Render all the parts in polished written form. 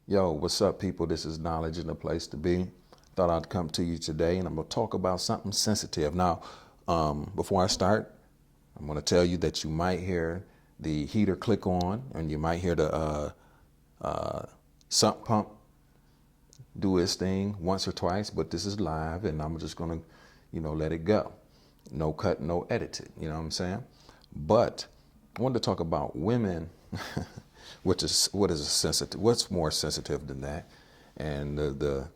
Yo, what's up, people? This is Knowledge and the Place to Be. Thought I'd come to you today and I'm going to talk about something sensitive. Now, before I start, I'm going to tell you that you might hear the heater click on and you might hear the sump pump do its thing once or twice, but this is live and I'm just going to, let it go. No cut, no edited, you know what I'm saying? But I wanted to talk about women, what's more sensitive than that, and the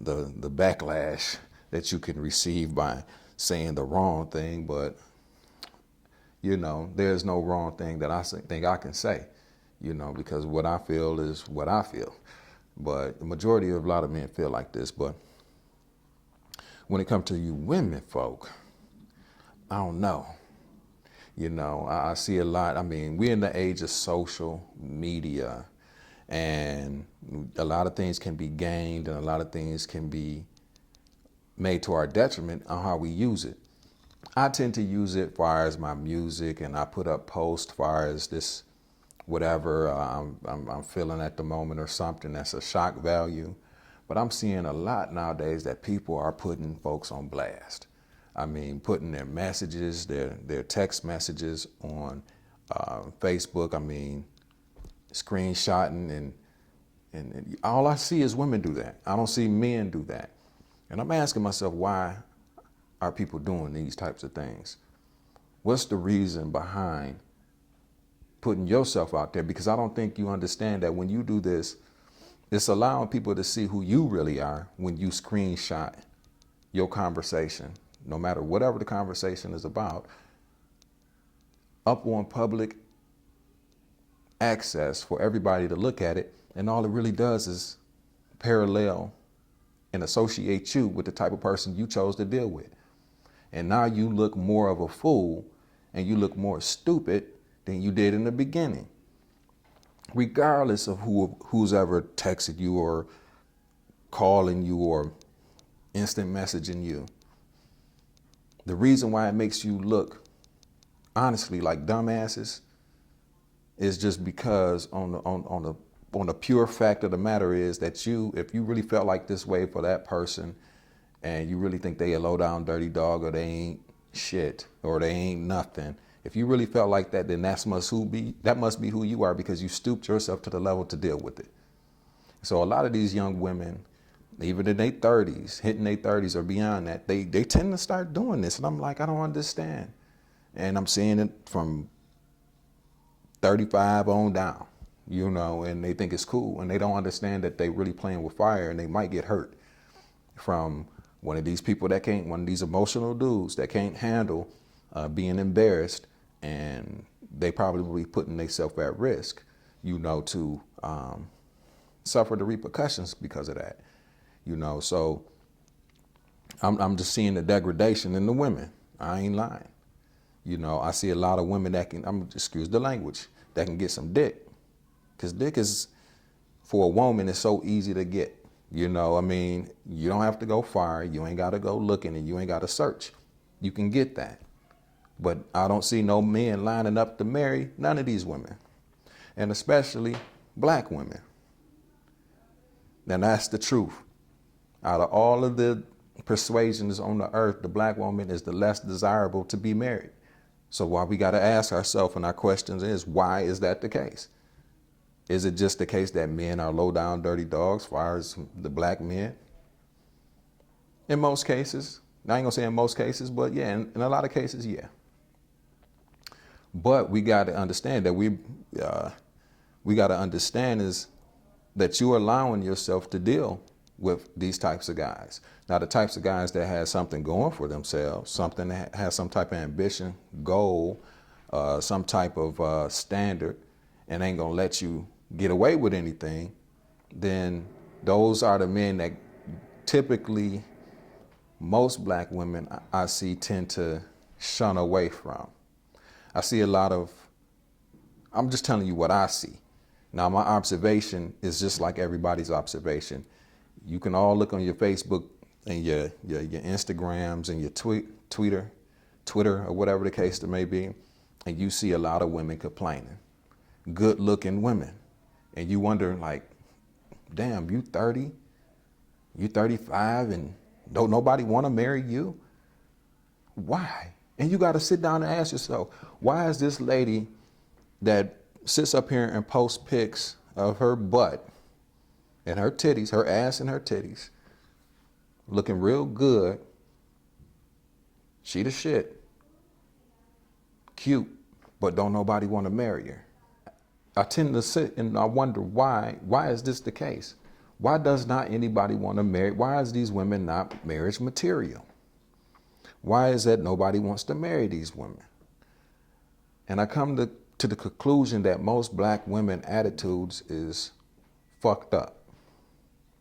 backlash that you can receive by saying the wrong thing. But there's no wrong thing that I think I can say, because what I feel is what I feel. But the majority of a lot of men feel like this. But when it comes to you women folk, I don't know. I see a lot. I mean, we're in the age of social media, and a lot of things can be gained and a lot of things can be made to our detriment on how we use it. I tend to use it as far as my music, and I put up posts as far as this whatever I'm feeling at the moment or something that's a shock value. But I'm seeing a lot nowadays that people are putting folks on blast. I mean, putting their messages, their text messages on Facebook. I mean, screenshotting and all I see is women do that. I don't see men do that. And I'm asking myself, why are people doing these types of things? What's the reason behind putting yourself out there? Because I don't think you understand that when you do this, it's allowing people to see who you really are when you screenshot your conversation, no matter whatever the conversation is about, up on public access for everybody to look at it. And all it really does is parallel and associate you with the type of person you chose to deal with. And now you look more of a fool and you look more stupid than you did in the beginning, regardless of who's ever texted you or calling you or instant messaging you. The reason why it makes you look, honestly, like dumbasses is just because on the pure fact of the matter is that if you really felt like this way for that person and you really think they a low down dirty dog or they ain't shit or they ain't nothing, if you really felt like that, then that must be who you are, because you stooped yourself to the level to deal with it. So a lot of these young women, even in their 30s, hitting their 30s or beyond that, they tend to start doing this. And I'm like, I don't understand. And I'm seeing it from 35 on down, and they think it's cool. And they don't understand that they really playing with fire and they might get hurt from one of these emotional dudes that can't handle being embarrassed. And they probably putting themselves at risk, to suffer the repercussions because of that. So I'm just seeing the degradation in the women. I ain't lying. I see a lot of women that excuse the language, that can get some dick. Because dick is, for a woman, it's so easy to get. You don't have to go far. You ain't got to go looking and you ain't got to search. You can get that. But I don't see no men lining up to marry none of these women, and especially black women. Now that's the truth. Out of all of the persuasions on the earth, the black woman is the less desirable to be married. So what we got to ask ourselves, and our questions is, why is that the case? Is it just the case that men are low down dirty dogs as far as the black men? In most cases. I ain't gonna say in most cases, but yeah, in a lot of cases, yeah. But we got to understand that is that you're allowing yourself to deal with these types of guys. Now, the types of guys that have something going for themselves, something that has some type of ambition, goal, some type of standard, and ain't gonna let you get away with anything, then those are the men that typically most black women I see tend to shun away from. I see a lot of, I'm just telling you what I see. Now, my observation is just like everybody's observation. You can all look on your Facebook and your Instagrams and your Twitter, or whatever the case may be, and you see a lot of women complaining. Good looking women. And you wonder like, damn, you 30, you 35 and don't nobody want to marry you? Why? And you got to sit down and ask yourself, why is this lady that sits up here and posts pics of her butt and her titties, her ass and her titties, looking real good, she the shit, cute, but don't nobody want to marry her? I tend to sit and I wonder why is this the case? Why does not anybody want to marry? Why is these women not marriage material? Why is that nobody wants to marry these women? And I come to the conclusion that most black women attitudes is fucked up.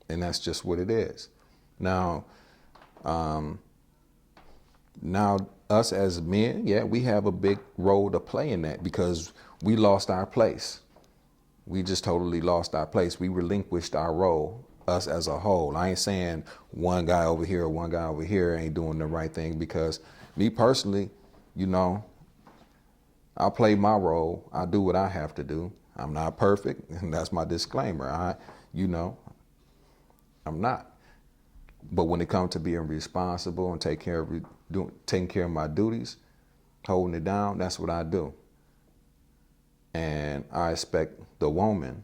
And that's just what it is. Now us as men, yeah, we have a big role to play in that because we lost our place. We just totally lost our place. We relinquished our role, us as a whole. I ain't saying one guy over here or one guy over here ain't doing the right thing, because me personally, you know, I play my role. I do what I have to do. I'm not perfect, and that's my disclaimer. I'm not. But when it comes to being responsible and taking care of my duties, holding it down, that's what I do. And I expect the woman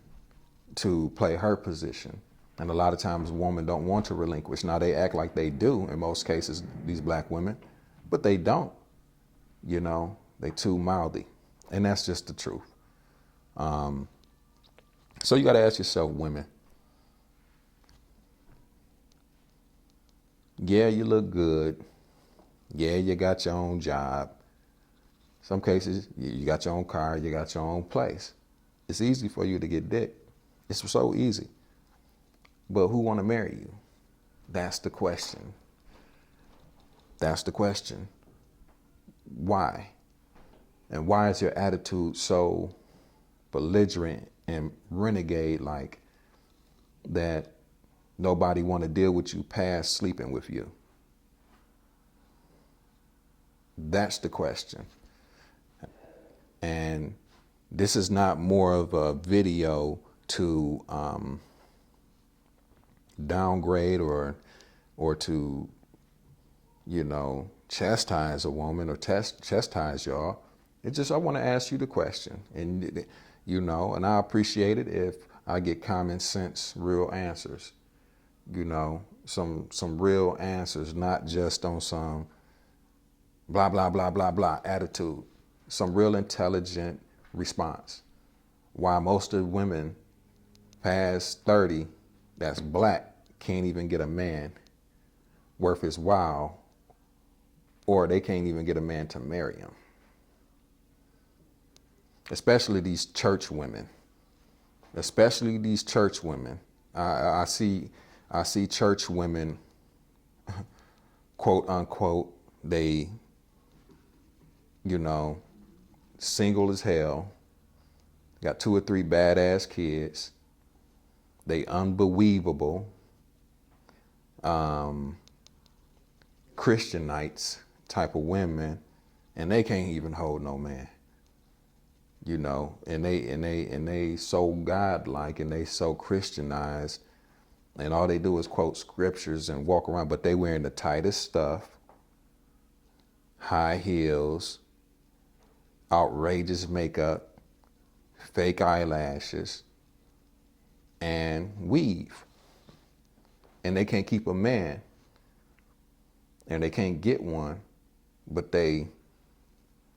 to play her position. And a lot of times women don't want to relinquish. Now they act like they do in most cases, these black women, but they don't. You know, they too mouthy. And that's just the truth. So you got to ask yourself, women, yeah, you look good. Yeah, you got your own job. Some cases, you got your own car, you got your own place. It's easy for you to get dick. It's so easy. But who want to marry you? That's the question. That's the question. Why? And why is your attitude so belligerent and renegade like that nobody want to deal with you past sleeping with you? That's the question. And this is not more of a video to downgrade or to, you know, chastise a woman or chastise y'all. It's just, I want to ask you the question, and you know, and I appreciate it if I get common sense, real answers. You know, some real answers, not just on some blah blah blah blah blah attitude. Some real intelligent response. Why most of the women past 30 that's black can't even get a man worth his while, or they can't even get a man to marry him. Especially these church women. Especially these church women. I see church women, quote unquote, they, you know, single as hell, got 2 or 3 badass kids, they unbelievable, Christianites type of women, and they can't even hold no man, you know, and they so godlike and they so Christianized, and all they do is quote scriptures and walk around, but they wearing the tightest stuff, high heels, outrageous makeup, fake eyelashes, and weave. And they can't keep a man, and they can't get one, but they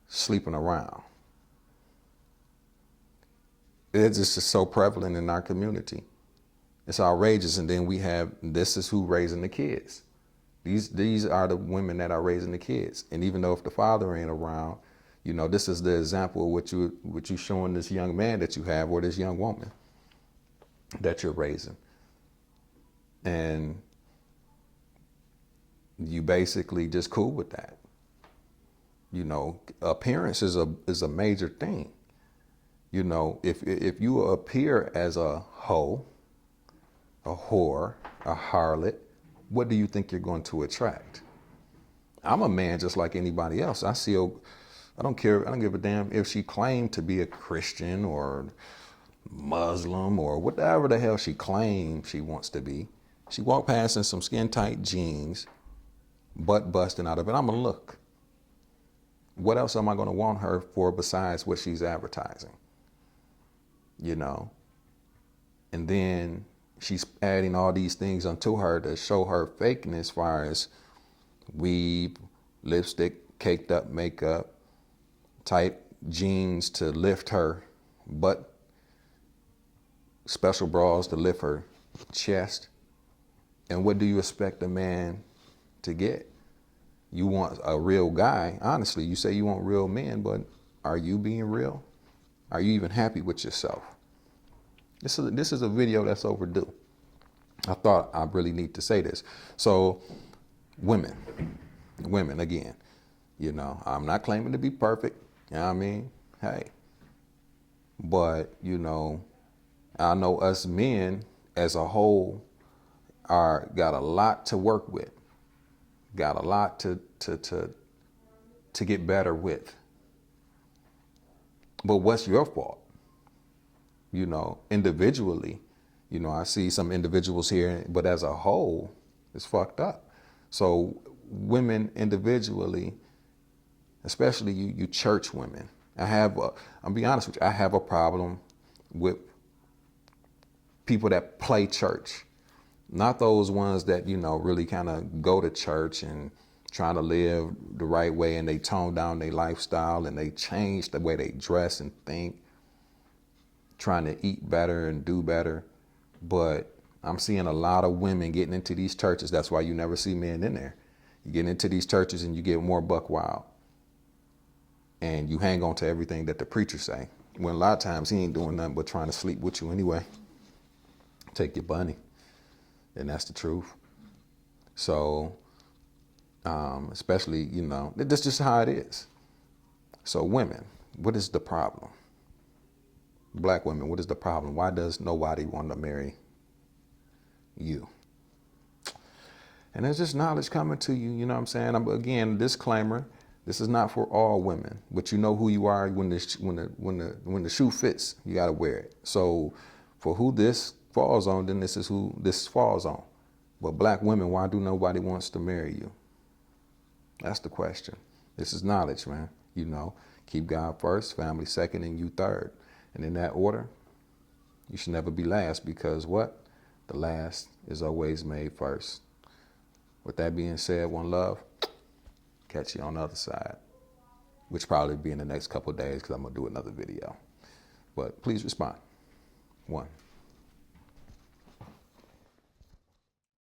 sleeping around. It's just so prevalent in our community. It's outrageous. And then we have, this is who raising the kids. These are the women that are raising the kids. And even though if the father ain't around, you know, this is the example of what you showing this young man that you have, or this young woman that you're raising. And you basically just cool with that. You know, appearance is a major thing. You know, if you appear as a hoe, a whore, a harlot, what do you think you're going to attract? I'm a man just like anybody else. I don't care. I don't give a damn if she claimed to be a Christian or Muslim or whatever the hell she claims she wants to be. She walked past in some skin tight jeans, butt busting out of it. I'm gonna look. What else am I gonna want her for besides what she's advertising? You know? And then she's adding all these things unto her to show her fakeness as far as weave, lipstick, caked up makeup, tight jeans to lift her butt, special bras to lift her chest. And what do you expect a man to get? You want a real guy. Honestly, you say you want real men, but are you being real? Are you even happy with yourself? This is a video that's overdue. I thought I really need to say this. So women again, you know, I'm not claiming to be perfect. You know what I mean? Hey, but you know, I know us men as a whole got a lot to work with, got a lot to get better with. But what's your fault? You know, individually, you know, I see some individuals here, but as a whole, it's fucked up. So women individually, especially you church women, I'll be honest with you, I have a problem with people that play church. Not those ones that, you know, really kind of go to church and trying to live the right way and they tone down their lifestyle and they change the way they dress and think, trying to eat better and do better. But I'm seeing a lot of women getting into these churches. That's why you never see men in there. You get into these churches and you get more buck wild. And you hang on to everything that the preacher say. When a lot of times he ain't doing nothing but trying to sleep with you anyway. Take your money. And that's the truth. So, especially, you know, that's just how it is. So women, what is the problem? Black women, what is the problem? Why does nobody want to marry you? And there's just knowledge coming to you, you know what I'm saying? Again, disclaimer, this is not for all women, but you know who you are when the shoe fits, you got to wear it. So for who this falls on, then this is who this falls on. But black women, why do nobody wants to marry you? That's the question. This is knowledge, man. You know, keep God first, family second, and you third. And in that order, you should never be last because what? The last is always made first. With that being said, one love. Catch you on the other side, which probably be in the next couple of days because I'm going to do another video. But please respond. 1.